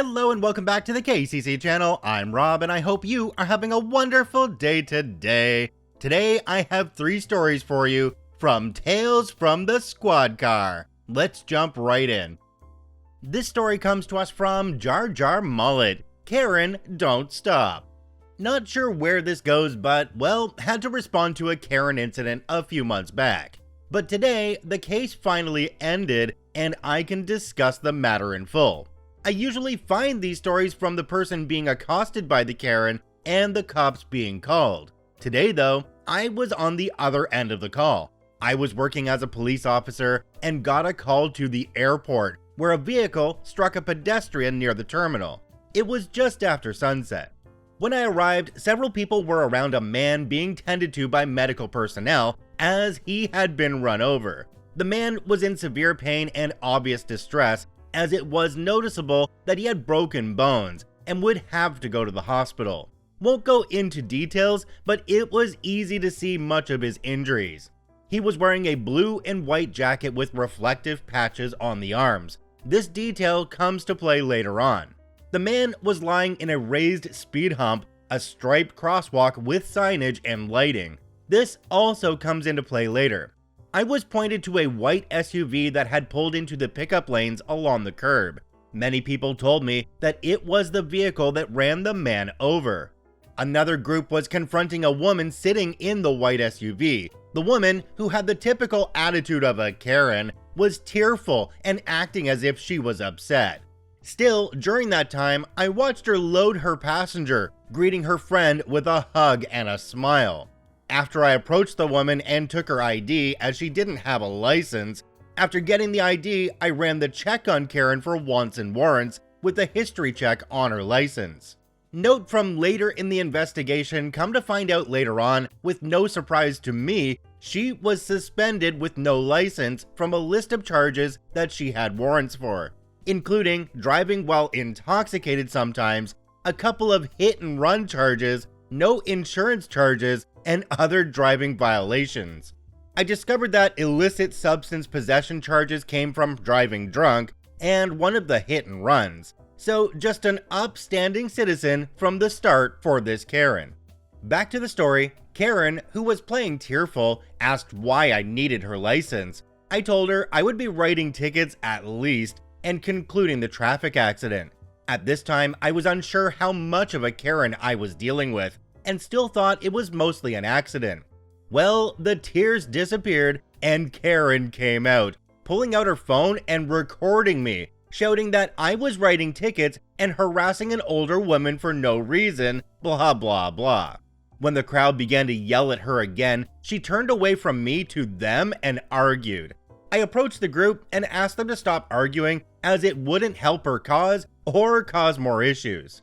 Hello and welcome back to the KCC channel. I'm Rob and I hope you are having a wonderful day today. Today I have 3 stories for you from Tales from the Squad Car. Let's jump right in. This story comes to us from Jar Jar Mullet. Karen, don't stop. Not sure where this goes, but well, had to respond to a Karen incident a few months back. But today, the case finally ended and I can discuss the matter in full. I usually find these stories from the person being accosted by the Karen and the cops being called. Today though, I was on the other end of the call. I was working as a police officer and got a call to the airport where a vehicle struck a pedestrian near the terminal. It was just after sunset. When I arrived, several people were around a man being tended to by medical personnel as he had been run over. The man was in severe pain and obvious distress, as it was noticeable that he had broken bones and would have to go to the hospital. Won't go into details, but it was easy to see much of his injuries. He was wearing a blue and white jacket with reflective patches on the arms. This detail comes to play later on. The man was lying in a raised speed hump, a striped crosswalk with signage and lighting. This also comes into play later. I was pointed to a white SUV that had pulled into the pickup lanes along the curb. Many people told me that it was the vehicle that ran the man over. Another group was confronting a woman sitting in the white SUV. The woman, who had the typical attitude of a Karen, was tearful and acting as if she was upset. Still, during that time, I watched her load her passenger, greeting her friend with a hug and a smile. After I approached the woman and took her ID as she didn't have a license, after getting the ID, I ran the check on Karen for wants and warrants with a history check on her license. Note from later in the investigation, come to find out later on, with no surprise to me, she was suspended with no license from a list of charges that she had warrants for, including driving while intoxicated sometimes, a couple of hit and run charges, no insurance charges, and other driving violations. I discovered that illicit substance possession charges came from driving drunk and one of the hit and runs. So just an upstanding citizen from the start for this Karen. Back to the story. Karen, who was playing tearful, asked why I needed her license. I told her I would be writing tickets at least and concluding the traffic accident. At this time, I was unsure how much of a Karen I was dealing with, and still thought it was mostly an accident. Well, the tears disappeared and Karen came out, pulling out her phone and recording me, shouting that I was writing tickets and harassing an older woman for no reason, blah blah blah. When the crowd began to yell at her again, she turned away from me to them and argued. I approached the group and asked them to stop arguing as it wouldn't help her cause or cause more issues.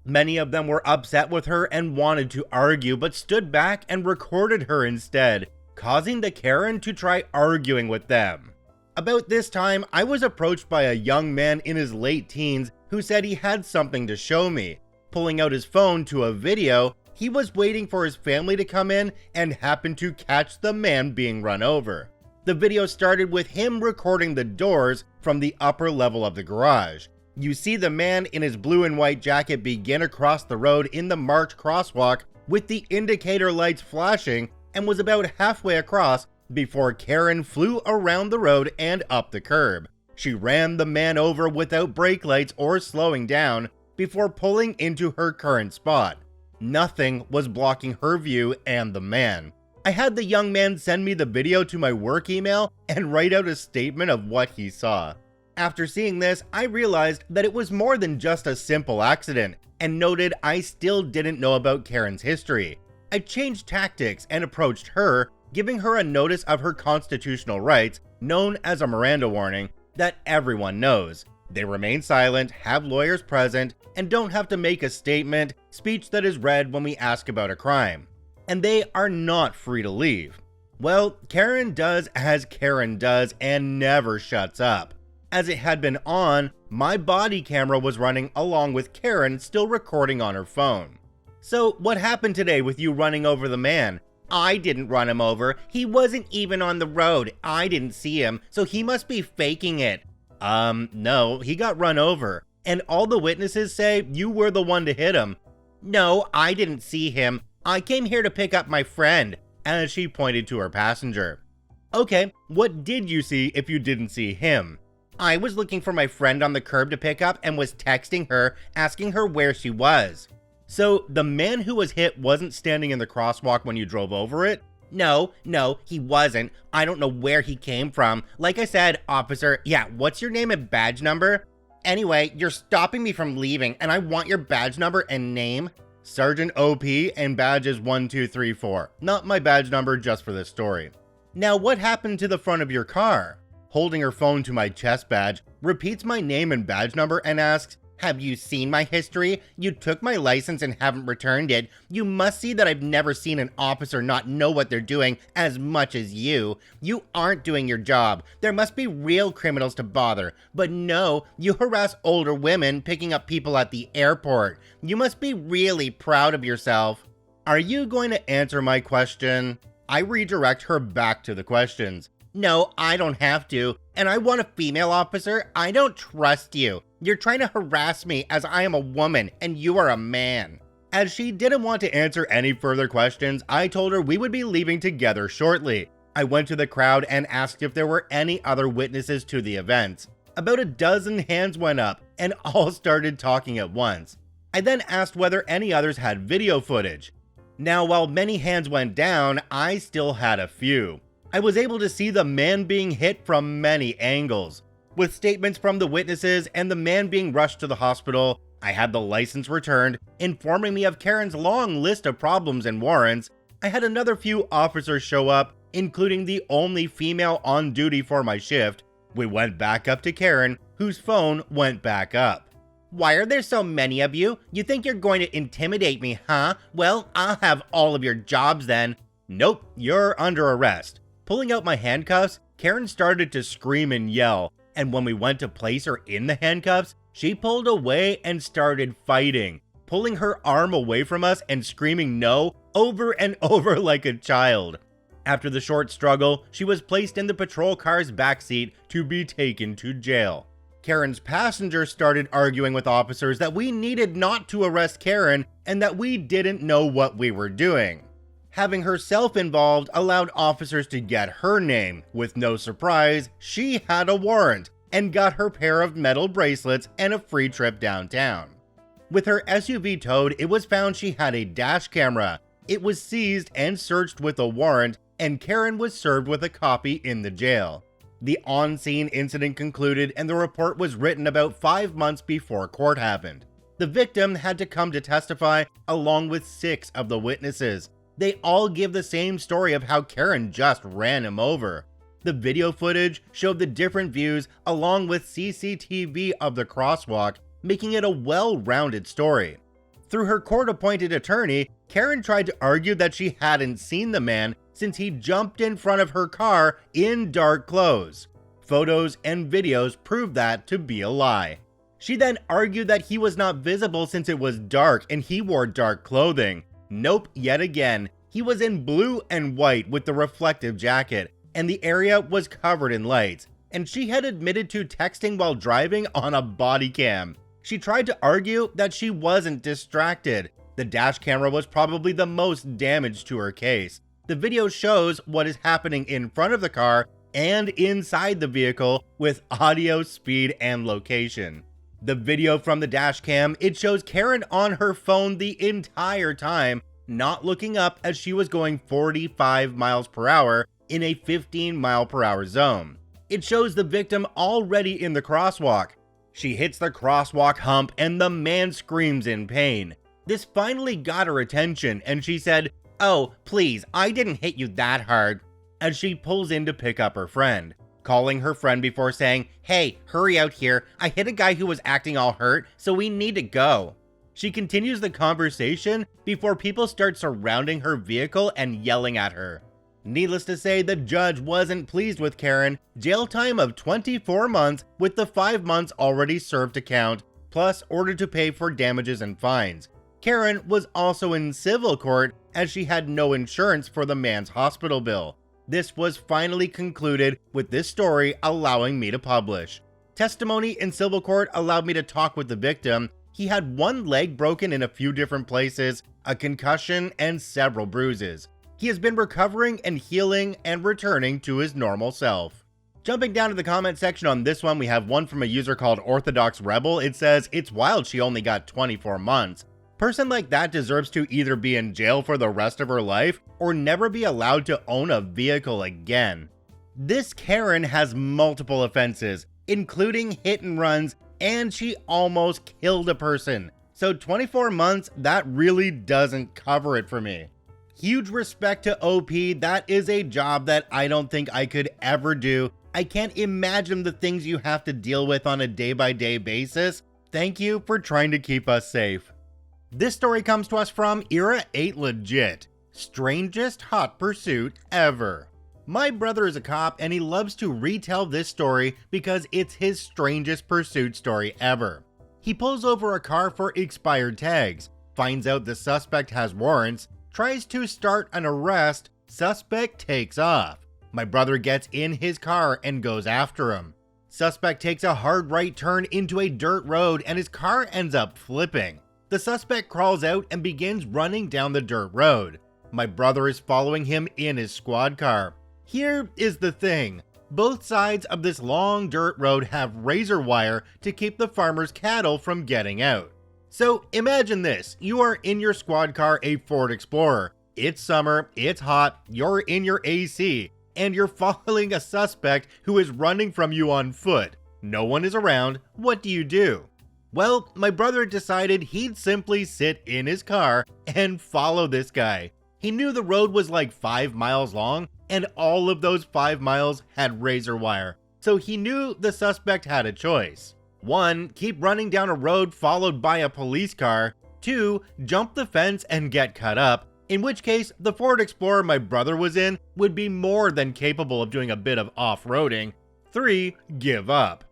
Many of them were upset with her and wanted to argue, but stood back and recorded her instead, causing the Karen to try arguing with them. About this time, I was approached by a young man in his late teens who said he had something to show me. Pulling out his phone to a video, he was waiting for his family to come in and happened to catch the man being run over. The video started with him recording the doors from the upper level of the garage. You see the man in his blue and white jacket begin across the road in the marked crosswalk with the indicator lights flashing and was about halfway across before Karen flew around the road and up the curb. She ran the man over without brake lights or slowing down before pulling into her current spot. Nothing was blocking her view and the man. I had the young man send me the video to my work email and write out a statement of what he saw. After seeing this, I realized that it was more than just a simple accident and noted I still didn't know about Karen's history. I changed tactics and approached her, giving her a notice of her constitutional rights, known as a Miranda warning, that everyone knows. They remain silent, have lawyers present, and don't have to make a statement, speech that is read when we ask about a crime. And they are not free to leave. Well, Karen does as Karen does and never shuts up. As it had been on, my body camera was running along with Karen still recording on her phone. So what happened today with you running over the man? I didn't run him over. He wasn't even on the road. I didn't see him, so he must be faking it. No, he got run over. and all the witnesses say you were the one to hit him. No, I didn't see him. I came here to pick up my friend, as she pointed to her passenger. Okay, what did you see if you didn't see him? I was looking for my friend on the curb to pick up and was texting her, asking her where she was. So the man who was hit wasn't standing in the crosswalk when you drove over it? No, he wasn't. I don't know where he came from. Like I said, officer, yeah, what's your name and badge number? Anyway, you're stopping me from leaving, and I want your badge number and name. Sergeant OP, and badge is 1234. Not my badge number, just for this story. Now, what happened to the front of your car? Holding her phone to my chest badge, repeats my name and badge number and asks, have you seen my history? You took my license and haven't returned it. You must see that I've never seen an officer not know what they're doing as much as you. You aren't doing your job. There must be real criminals to bother. But no, you harass older women picking up people at the airport. You must be really proud of yourself. Are you going to answer my question? I redirect her back to the questions. No, I don't have to. And I want a female officer. I don't trust you. You're trying to harass me as I am a woman and you are a man. As she didn't want to answer any further questions, I told her we would be leaving together shortly. I went to the crowd and asked if there were any other witnesses to the events. About a dozen hands went up and all started talking at once. I then asked whether any others had video footage. Now, while many hands went down, I still had a few. I was able to see the man being hit from many angles. With statements from the witnesses and the man being rushed to the hospital, I had the license returned, informing me of Karen's long list of problems and warrants. I had another few officers show up, including the only female on duty for my shift. We went back up to Karen, whose phone went back up. Why are there so many of you? You think you're going to intimidate me, huh? Well, I'll have all of your jobs then. Nope, you're under arrest. Pulling out my handcuffs, Karen started to scream and yell, and when we went to place her in the handcuffs, she pulled away and started fighting, pulling her arm away from us and screaming no over and over like a child. After the short struggle, she was placed in the patrol car's backseat to be taken to jail. Karen's passenger started arguing with officers that we needed not to arrest Karen and that we didn't know what we were doing. Having herself involved allowed officers to get her name. With no surprise, she had a warrant and got her pair of metal bracelets and a free trip downtown. With her SUV towed, it was found she had a dash camera. It was seized and searched with a warrant, and Karen was served with a copy in the jail. The on-scene incident concluded and the report was written about 5 months before court happened. The victim had to come to testify along with 6 of the witnesses. They all give the same story of how Karen just ran him over. The video footage showed the different views along with CCTV of the crosswalk, making it a well-rounded story. Through her court-appointed attorney, Karen tried to argue that she hadn't seen the man since he jumped in front of her car in dark clothes. Photos and videos proved that to be a lie. She then argued that he was not visible since it was dark and he wore dark clothing. Nope, yet again, he was in blue and white with the reflective jacket, and the area was covered in lights, and she had admitted to texting while driving on a body cam. She tried to argue that she wasn't distracted. The dash camera was probably the most damaged to her case. The video shows what is happening in front of the car and inside the vehicle with audio, speed, and location. The video from the dash cam, it shows Karen on her phone the entire time, not looking up as she was going 45 miles per hour in a 15 mile per hour zone. It shows the victim already in the crosswalk. She hits the crosswalk hump and the man screams in pain. This finally got her attention and she said, "Oh, please, I didn't hit you that hard," as she pulls in to pick up her friend, calling her friend before saying, "Hey, hurry out here. I hit a guy who was acting all hurt, so we need to go." She continues the conversation before people start surrounding her vehicle and yelling at her. Needless to say, the judge wasn't pleased with Karen. Jail time of 24 months with the 5 months already served to count, plus ordered to pay for damages and fines. Karen was also in civil court as she had no insurance for the man's hospital bill. This was finally concluded with this story allowing me to publish. Testimony in civil court allowed me to talk with the victim. He had one leg broken in a few different places, a concussion, and several bruises. He has been recovering and healing and returning to his normal self. Jumping down to the comment section on this one, we have one from a user called Orthodox Rebel. It says, "It's wild she only got 24 months. Person like that deserves to either be in jail for the rest of her life or never be allowed to own a vehicle again." This Karen has multiple offenses, including hit and runs, and she almost killed a person. So 24 months, that really doesn't cover it for me. Huge respect to OP. That is a job that I don't think I could ever do. I can't imagine the things you have to deal with on a day-by-day basis. Thank you for trying to keep us safe. This story comes to us from Era 8 Legit. Strangest hot pursuit ever. My brother is a cop and he loves to retell this story because it's his strangest pursuit story ever. He pulls over a car for expired tags, finds out the suspect has warrants, tries to start an arrest, suspect takes off. My brother gets in his car and goes after him. Suspect takes a hard right turn into a dirt road and his car ends up flipping. The suspect crawls out and begins running down the dirt road. My brother is following him in his squad car. Here is the thing. Both sides of this long dirt road have razor wire to keep the farmer's cattle from getting out. So imagine this, you are in your squad car, a Ford Explorer. It's summer, it's hot, you're in your AC, and you're following a suspect who is running from you on foot. No one is around, what do? Well, my brother decided he'd simply sit in his car and follow this guy. He knew the road was like 5 miles long, and all of those 5 miles had razor wire. So he knew the suspect had a choice. 1, keep running down a road followed by a police car. 2, jump the fence and get cut up, in which case the Ford Explorer my brother was in would be more than capable of doing a bit of off-roading. 3, give up.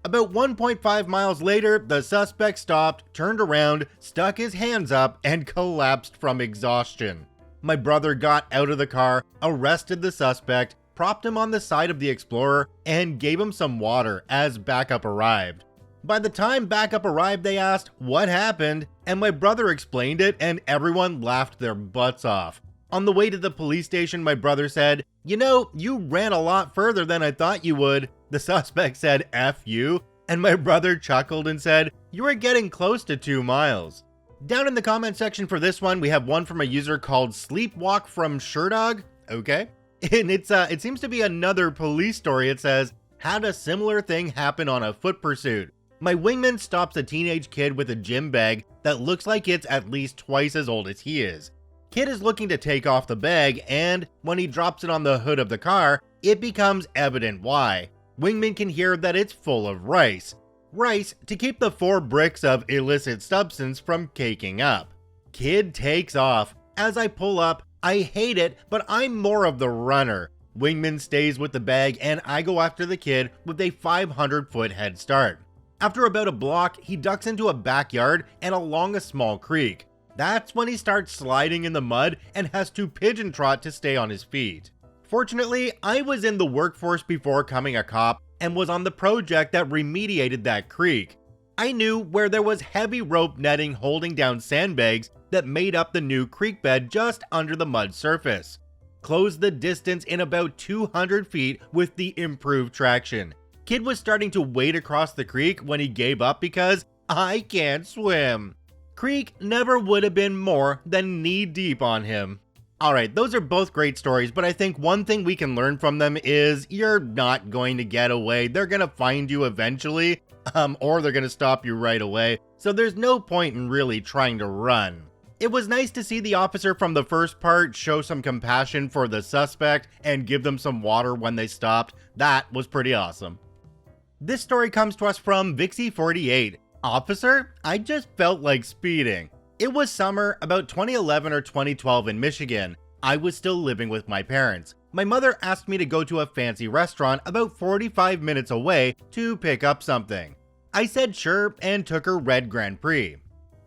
About 1.5 miles later, the suspect stopped, turned around, stuck his hands up, and collapsed from exhaustion. My brother got out of the car, arrested the suspect, propped him on the side of the Explorer, and gave him some water as backup arrived. By the time backup arrived, they asked what happened, and my brother explained it, and everyone laughed their butts off. On the way to the police station, my brother said, "You know, you ran a lot further than I thought you would." The suspect said, "F you," and my brother chuckled and said, "You were getting close to 2 miles. Down in the comment section for this one, we have one from a user called Sleepwalk from Sherdog. Okay. And it seems to be another police story. It says, "Had a similar thing happen on a foot pursuit. My wingman stops a teenage kid with a gym bag that looks like it's at least twice as old as he is. Kid is looking to take off the bag, and when he drops it on the hood of the car, it becomes evident why. Wingman can hear that it's full of rice. Rice to keep the 4 bricks of illicit substance from caking up. Kid takes off. As I pull up, I hate it, but I'm more of the runner. Wingman stays with the bag and I go after the kid with a 500-foot head start. After about a block, he ducks into a backyard and along a small creek. That's when he starts sliding in the mud and has to pigeon trot to stay on his feet. Fortunately, I was in the workforce before becoming a cop and was on the project that remediated that creek. I knew where there was heavy rope netting holding down sandbags that made up the new creek bed just under the mud surface. Closed the distance in about 200 feet with the improved traction. Kid was starting to wade across the creek when he gave up because I can't swim. Creek never would have been more than knee deep on him. Alright, those are both great stories, but I think one thing we can learn from them is you're not going to get away. They're going to find you eventually, or they're going to stop you right away. So there's no point in really trying to run. It was nice to see the officer from the first part show some compassion for the suspect and give them some water when they stopped. That was pretty awesome. This story comes to us from Vixie48. Officer, I just felt like speeding. It was summer, about 2011 or 2012 in Michigan. I was still living with my parents. My mother asked me to go to a fancy restaurant about 45 minutes away to pick up something. I said sure and took her red Grand Prix.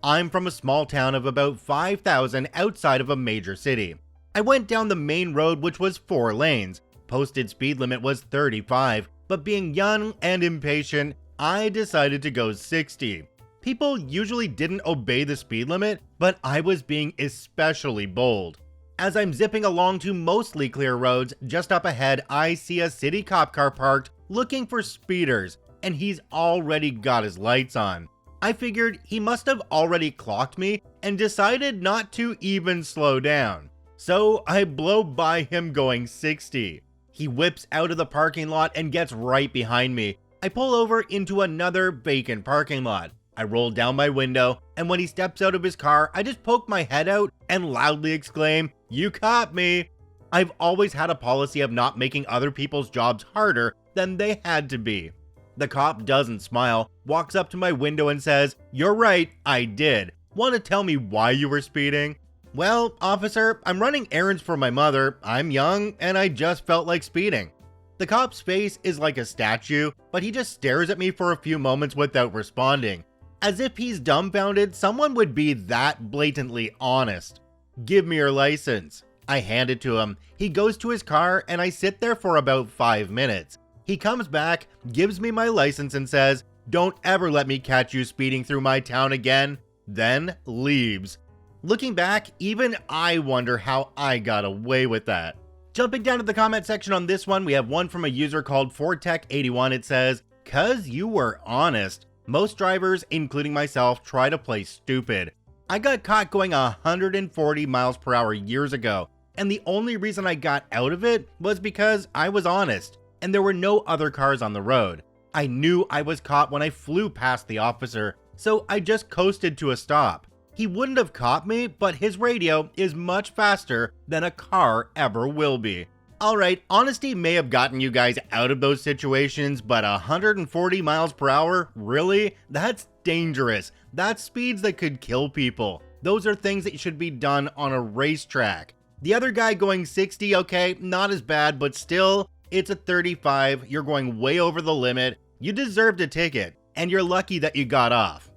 I'm from a small town of about 5,000 outside of a major city. I went down the main road, which was 4 lanes. Posted speed limit was 35, but being young and impatient, I decided to go 60. People usually didn't obey the speed limit, but I was being especially bold. As I'm zipping along to mostly clear roads, just up ahead I see a city cop car parked looking for speeders, and he's already got his lights on. I figured he must have already clocked me and decided not to even slow down. So I blow by him going 60. He whips out of the parking lot and gets right behind me. I pull over into another vacant parking lot. I roll down my window, and when he steps out of his car, I just poke my head out and loudly exclaim, "You caught me!" I've always had a policy of not making other people's jobs harder than they had to be. The cop doesn't smile, walks up to my window and says, "You're right, I did. Want to tell me why you were speeding?" "Well, officer, I'm running errands for my mother. I'm young, and I just felt like speeding." The cop's face is like a statue, but he just stares at me for a few moments without responding. As if he's dumbfounded someone would be that blatantly honest. "Give me your license." I hand it to him. He goes to his car, and I sit there for about 5 minutes. He comes back, gives me my license and says, "Don't ever let me catch you speeding through my town again," then leaves. Looking back, even I wonder how I got away with that. Jumping down to the comment section on this one, we have one from a user called Fortech81. It says, "'Cause you were honest. Most drivers, including myself, try to play stupid. I got caught going 140 miles per hour years ago, and the only reason I got out of it was because I was honest, and there were no other cars on the road. I knew I was caught when I flew past the officer, so I just coasted to a stop. He wouldn't have caught me, but his radio is much faster than a car ever will be." Alright, honesty may have gotten you guys out of those situations, but 140 miles per hour? Really? That's dangerous. That's speeds that could kill people. Those are things that should be done on a racetrack. The other guy going 60, okay, not as bad, but still, it's a 35, you're going way over the limit, you deserved a ticket, and you're lucky that you got off.